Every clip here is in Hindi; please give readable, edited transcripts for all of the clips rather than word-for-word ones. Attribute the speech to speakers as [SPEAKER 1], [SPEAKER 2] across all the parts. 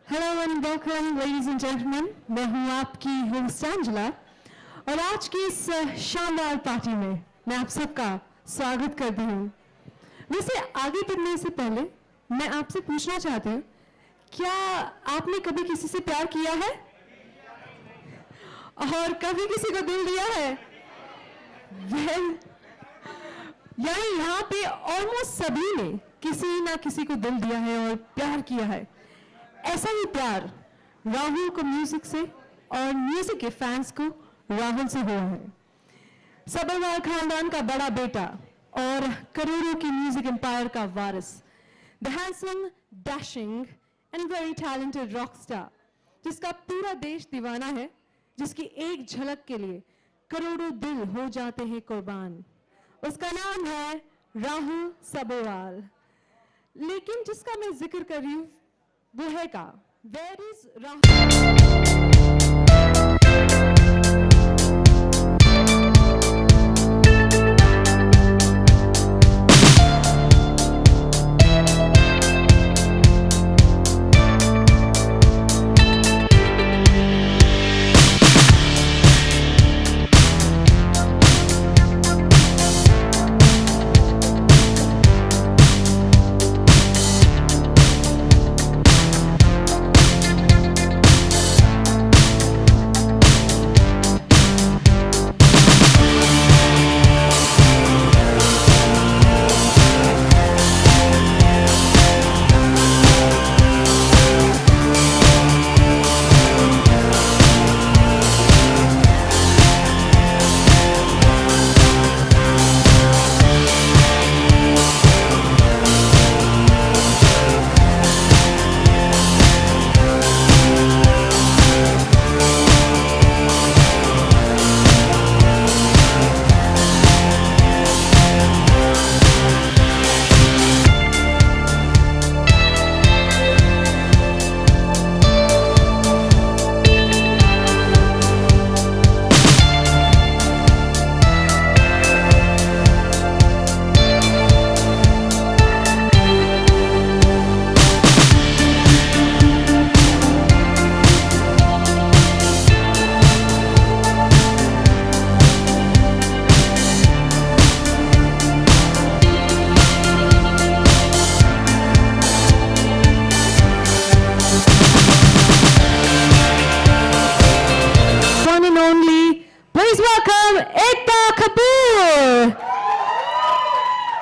[SPEAKER 1] Hello and welcome ladies and gentleman, मैं हूं आपकी होस्ट एंजेला और आज की इस शानदार पार्टी में मैं आप सबका स्वागत करती हूं। वैसे आगे बढ़ने से पहले मैं आपसे पूछना चाहती हूं, क्या आपने कभी किसी से प्यार किया है और कभी किसी को दिल दिया है? वेल, यानी यहाँ पे ऑलमोस्ट सभी ने किसी ना किसी को दिल दिया है और प्यार किया है। ऐसा ही प्यार राहुल को म्यूजिक से और म्यूजिक के फैंस को राहुल से हुआ है। सबरवाल खानदान का बड़ा बेटा और करोड़ों की म्यूजिक एम्पायर का वारिस, the handsome, dashing and very talented rock star, जिसका पूरा देश दीवाना है, जिसकी एक झलक के लिए करोड़ों दिल हो जाते हैं कुर्बान। उसका नाम है राहुल सबरवाल। लेकिन जिसका मैं जिक्र कर रही हूँ वो है का where is Rahul.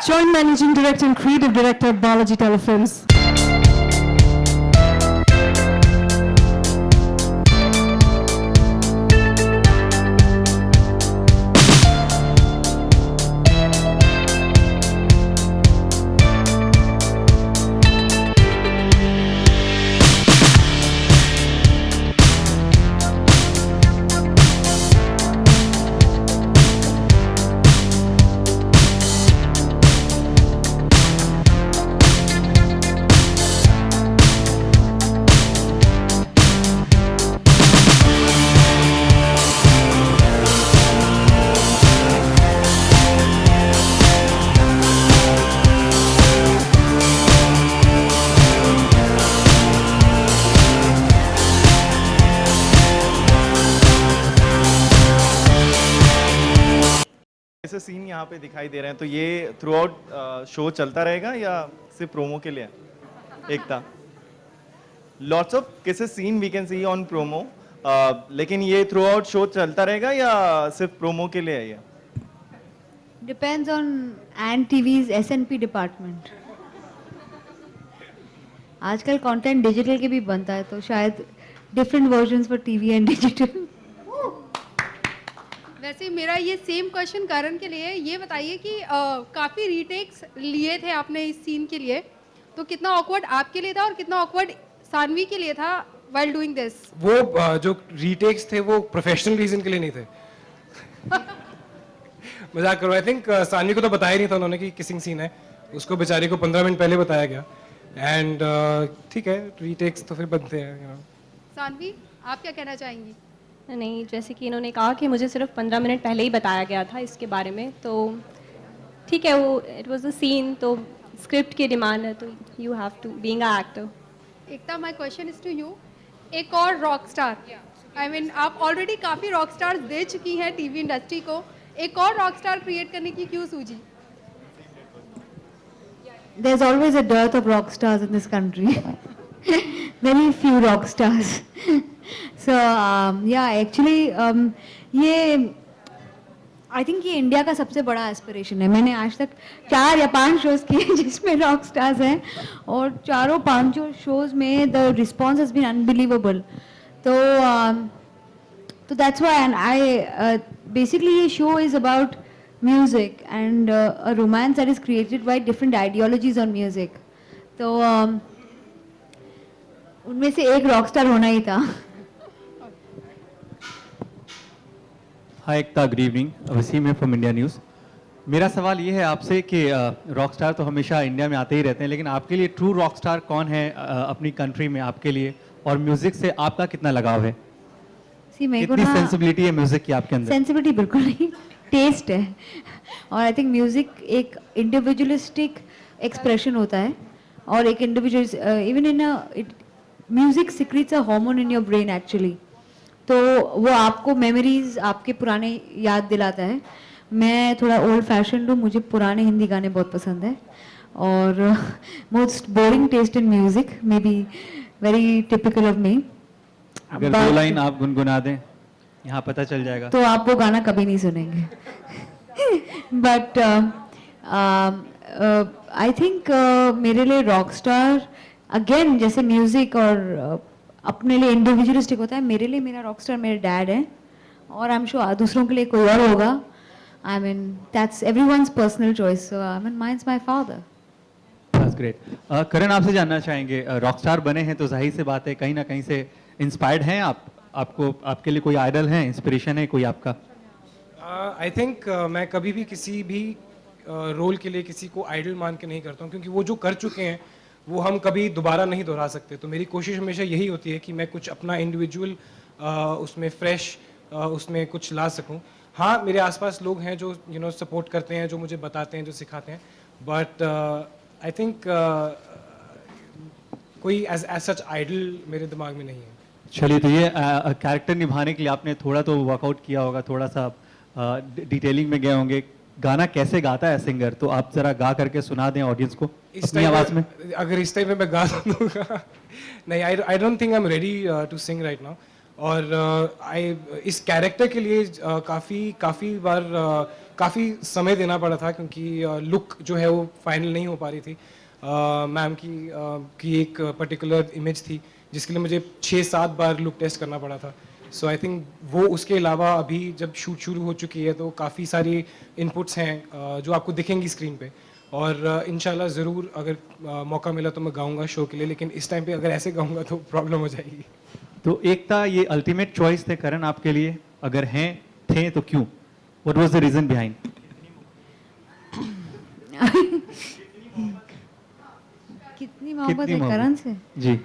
[SPEAKER 1] Joint Managing Director and Creative Director, Balaji Telefilms.
[SPEAKER 2] ऐसे सीन यहाँ पे दिखाई दे रहे हैं, तो ये थ्रू आउट शो चलता रहेगा या सिर्फ प्रोमो के लिए? Ekta, lots of kisses scene we can see on promo, लेकिन ये थ्रू आउट शो चलता रहेगा या सिर्फ प्रोमो के लिए है ये?
[SPEAKER 3] Depends on and TV's S&P department. आजकल कंटेंट डिजिटल के भी बनता है, तो शायद different versions for TV and digital.
[SPEAKER 4] वैसे मेरा ये सेम क्वेश्चन करण के लिए, ये बताइए कि काफ़ी रीटेक्स लिए थे आपने इस सीन के लिए, तो कितना ऑकवर्ड आपके लिए था और कितना ऑकवर्ड सानवी के लिए था while doing this?
[SPEAKER 5] वो जो रीटेक्स थे वो प्रोफेशनल रीजन के लिए नहीं थे। मजाक करो। आई थिंक सानवी को तो बताया नहीं था उन्होंने कि किसिंग सीन है, उसको बेचारी को 15 मिनट पहले बताया गया। एंड ठीक है, रीटेक्स तो फिर बनते हैं, यू नो।
[SPEAKER 4] सानवी, आप क्या कहना चाहेंगी?
[SPEAKER 6] नहीं, जैसे कि इन्होंने कहा कि मुझे सिर्फ 15 मिनट पहले ही बताया गया था इसके बारे में, तो ठीक है, वो इट वाज अ सीन, तो स्क्रिप्ट की डिमांड है, तो you have to being a actor.
[SPEAKER 4] Ekta, my question is to you. एक और रॉक स्टार, आई मीन आप ऑलरेडी काफ़ी रॉक स्टार्स दे चुकी हैं टीवी इंडस्ट्री को, एक और रॉक स्टार क्रिएट करने की क्यों सूझी?
[SPEAKER 3] There's always a dearth of rock stars in this country. Very few rock stars. So yeah, actually ये आई थिंक ये इंडिया का सबसे बड़ा एस्पिरेशन है। मैंने आज तक 4 या 5 शोज किए जिसमें रॉक स्टार्स हैं, और 4-5 शोज में the response has been unbelievable. तो that's why, and I basically ये show is about music and a romance that is created by different ideologies on music. तो उनमें से एक रॉक स्टार होना ही था।
[SPEAKER 7] हाय एकता, गुड इवनिंग, वसीम है फ्रॉम इंडिया न्यूज़। मेरा सवाल ये है आपसे कि रॉक स्टार तो हमेशा इंडिया में आते ही रहते हैं, लेकिन आपके लिए ट्रू रॉक स्टार कौन है अपनी कंट्री में आपके लिए, और म्यूजिक से आपका कितना लगाव है? कितनी सेंसिबिलिटी है म्यूजिक की आपके अंदर?
[SPEAKER 3] सेंसिबिलिटी बिल्कुल नहीं, टेस्ट है। और आई थिंक म्यूजिक एक इंडिविजुअलिस्टिक एक्सप्रेशन होता है, और एक individual even in music secretes a hormone in your brain actually. तो वो आपको मेमोरीज, आपके पुराने याद दिलाता है। मैं थोड़ा ओल्ड फैशन हूँ, मुझे पुराने हिंदी गाने बहुत पसंद है, और most boring test in music, maybe very typical of me.
[SPEAKER 7] अगर 2 लाइन आप गुनगुना दें, यहाँ पता चल जाएगा।
[SPEAKER 3] तो आप वो गाना कभी नहीं सुनेंगे। बट आई थिंक मेरे लिए रॉक स्टार अगेन जैसे म्यूजिक और अपने लिए इंडिविजुअलिस्टिक होता है, मेरे लिए मेरा रॉक स्टार मेरे डैड है, और आई एम श्योर दूसरों के लिए कोई और होगा। I mean that's everyone's personal choice, so I mean mine's my father.
[SPEAKER 7] That's great. Karan, आपसे जानना चाहेंगे, रॉक स्टार बने हैं तो जाहिर सी बात है कहीं ना कहीं से इंस्पायर्ड हैं आप? आपको, आपके लिए कोई आइडल है, इंस्पिरेशन है कोई आपका?
[SPEAKER 5] आई थिंक मैं कभी भी किसी भी रोल के लिए किसी को आइडल मान के नहीं करता हूँ, क्योंकि वो जो कर चुके हैं वो हम कभी दोबारा नहीं दोहरा सकते। तो मेरी कोशिश हमेशा यही होती है कि मैं कुछ अपना इंडिविजुअल उसमें फ्रेश उसमें कुछ ला सकूं। हाँ, मेरे आसपास लोग हैं जो सपोर्ट करते हैं, जो मुझे बताते हैं, जो सिखाते हैं, बट आई थिंक कोई एज सच आइडल मेरे दिमाग में नहीं है।
[SPEAKER 7] चलिए, तो ये कैरेक्टर निभाने के लिए आपने थोड़ा तो वर्कआउट किया होगा, थोड़ा सा डिटेलिंग में गए होंगे। गाना कैसे गाता है सिंगर, तो आप जरा गा करके सुना दें ऑडियंस को अपनी आवाज में।
[SPEAKER 5] अगर इस टाइम में मैं गा दूंगा नहीं, I don't think I am ready to sing right now. और इस कैरेक्टर के लिए काफ़ी बार काफ़ी समय देना पड़ा था, क्योंकि लुक जो है वो फाइनल नहीं हो पा रही थी। मैम की एक पर्टिकुलर इमेज थी जिसके लिए मुझे 6-7 बार लुक टेस्ट करना पड़ा था। सो आई थिंक वो उसके अलावा अभी जब शूट शुरू हो चुकी है तो काफ़ी सारी इनपुट्स हैं जो आपको दिखेंगी स्क्रीन पे, और इंशाल्लाह ज़रूर अगर मौका मिला तो मैं गाऊंगा शो के लिए, लेकिन इस टाइम पे अगर ऐसे गाऊंगा तो प्रॉब्लम हो जाएगी।
[SPEAKER 7] तो एकता, ये अल्टीमेट चॉइस थे करण आपके लिए, अगर थे तो क्यों? What was the reason behind?
[SPEAKER 3] कितनी मोहब्बत है करण से
[SPEAKER 7] जी।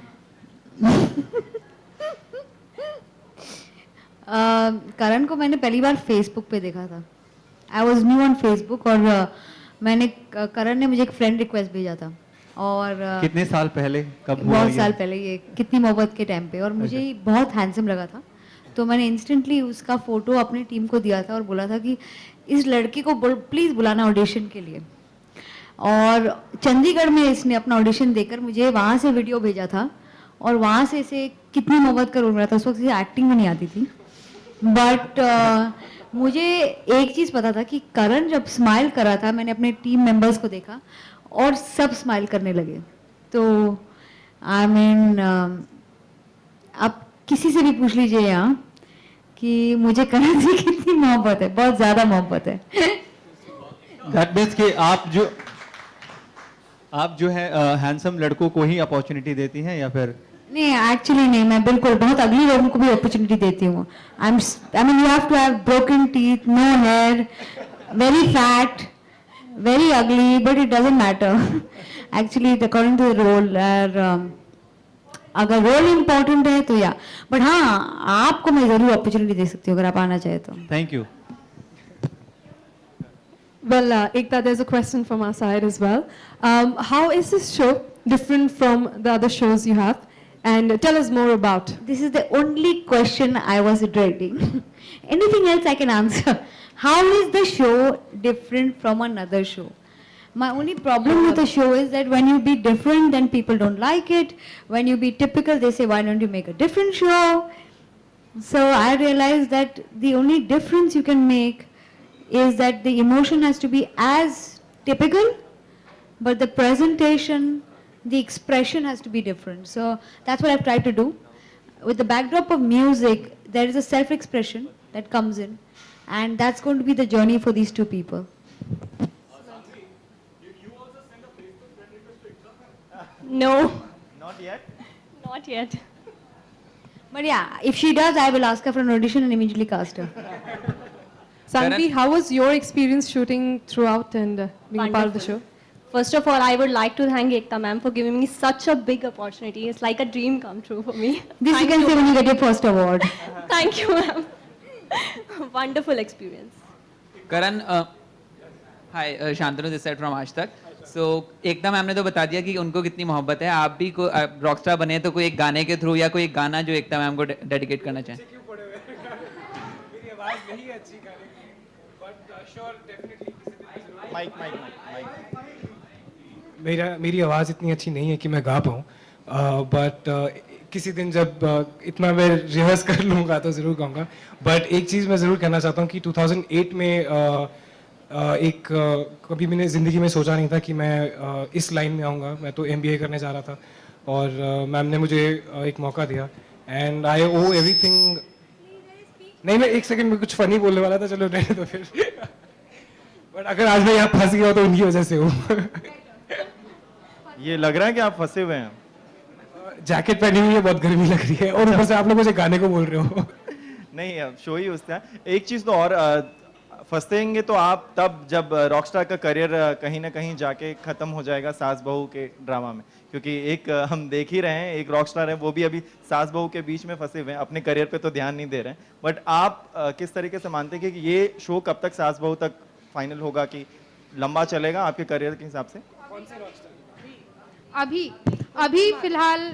[SPEAKER 3] करण को मैंने पहली बार फेसबुक पे देखा था। I was new on Facebook, और मैंने करण ने मुझे एक फ्रेंड रिक्वेस्ट भेजा था, और
[SPEAKER 7] कितने साल पहले, कब हुआ?
[SPEAKER 3] बहुत साल पहले, ये कितनी मोहब्बत के टाइम पे, और मुझे बहुत हैंडसम लगा था। तो मैंने इंस्टेंटली उसका फोटो अपनी टीम को दिया था और बोला था कि इस लड़के को प्लीज बुलाना ऑडिशन के लिए। और चंडीगढ़ में इसने अपना ऑडिशन देकर मुझे वहाँ से वीडियो भेजा था, और वहाँ से इसे कितनी मोहब्बत का रोल मिला था। उस वक्त इसे एक्टिंग में नहीं आती थी, बट मुझे एक चीज़ पता था कि करण जब स्माइल करा था, मैंने अपने टीम मेंबर्स को देखा और सब स्माइल करने लगे। तो आई मीन आप किसी से भी पूछ लीजिए यहाँ कि मुझे करण से कितनी मोहब्बत है, बहुत ज़्यादा मोहब्बत है।
[SPEAKER 7] दैट मीन्स कि आप जो है हैंडसम लड़कों को ही अपॉर्चुनिटी देती हैं, या फिर?
[SPEAKER 3] नहीं, एक्चुअली नहीं, मैं बिल्कुल बहुत अगली लोगों को भी अपॉर्चुनिटी देती हूँ। I mean you have to have broken teeth, no hair, very fat, very ugly, but it doesn't matter actually according to the role. अगर रोल इम्पोर्टेंट है तो या, बट हाँ, आपको मैं जरूर अपॉर्चुनिटी दे सकती हूँ अगर आप आना चाहे तो।
[SPEAKER 7] Thank you.
[SPEAKER 1] Well, Ekta, there's a question from our side as well. How is this show different from the other shows you have? and tell us more about.
[SPEAKER 3] This is the only question I was dreading. Anything else I can answer. How is the show different from another show? My only problem with the show is that when you be different, then people don't like it. When you be typical, they say, why don't you make a different show? So I realized that the only difference you can make is that the emotion has to be as typical, but the presentation, the expression has to be different. So that's what I've tried to do. With the backdrop of music, there is a self-expression that comes in, and that's going to be the journey for these two people.
[SPEAKER 6] No,
[SPEAKER 2] Not yet.
[SPEAKER 6] not yet.
[SPEAKER 3] But yeah, if she does, I will ask her for an audition and immediately cast her.
[SPEAKER 1] Sanvi, how was your experience shooting throughout and being a part of the show?
[SPEAKER 6] First of all, I would like to thank Ekta ma'am for giving me such a big opportunity. It's like a dream come true for me.
[SPEAKER 3] This you can say when you get your first award.
[SPEAKER 6] Thank you, ma'am. Wonderful experience.
[SPEAKER 8] Karan hi Shantanu this side from आज तक सो एकता मैम ने तो बता दिया कि उनको कितनी मोहब्बत है आप भी को रॉकस्टार बने तो कोई एक गाने के थ्रू या कोई एक गाना जो एकता मैम को डेडिकेट करना चाहें
[SPEAKER 5] मेरी आवाज नहीं अच्छी गाने की but sure definitely
[SPEAKER 2] mic mic mic
[SPEAKER 5] मेरी आवाज़ इतनी अच्छी नहीं है कि मैं गा पाऊँ बट किसी दिन जब इतना मैं रिहर्स कर लूँगा तो ज़रूर गाऊँगा बट एक चीज़ मैं ज़रूर कहना चाहता हूँ कि 2008 में कभी मैंने ज़िंदगी में सोचा नहीं था कि मैं इस लाइन में आऊँगा मैं तो MBA करने जा रहा था और मैम ने मुझे एक मौका दिया एंड आई ओ एवरीथिंग नहीं मैं एक सेकंड में कुछ फनी बोलने वाला था चलो रहने दो फिर बट अगर आज मैं यहाँ फंस गया तो उनकी वजह से हूँ
[SPEAKER 2] ये लग रहा है कि आप फंसे हुए हैं
[SPEAKER 5] जैकेट पहनी हुई है बहुत गर्मी लग रही है और ऊपर से आप लोग मुझे गाने को बोल रहे हो
[SPEAKER 2] नहीं अब शो ही उसका है एक चीज तो और फंसेंगे तो आप तब जब रॉकस्टार का करियर कहीं ना कहीं जाके खत्म हो जाएगा सास बहू के ड्रामा में क्योंकि एक हम देख ही रहे हैं एक रॉकस्टार है वो भी अभी सास बहू के बीच में फंसे हुए हैं अपने करियर पे तो ध्यान नहीं दे रहे हैं बट आप किस तरीके से मानते हैं कि ये शो कब तक सास बहू तक फाइनल होगा कि लंबा चलेगा आपके करियर के हिसाब से
[SPEAKER 4] अभी अभी फिलहाल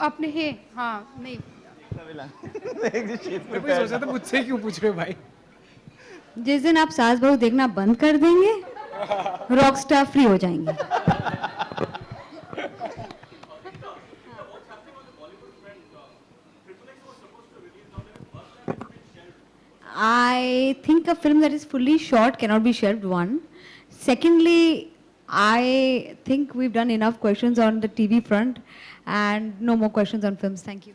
[SPEAKER 4] अपने हैं हाँ नहीं
[SPEAKER 5] मैं कोई सोचा था मुझसे क्यों पूछ रहे हो भाई
[SPEAKER 3] जिस दिन आप सास बहू देखना बंद कर देंगे रॉकस्टार फ्री हो जाएंगे I think a film that is fully shot cannot be shelved, one. Secondly, I think we've done enough questions on the TV front and no more questions on films. Thank you.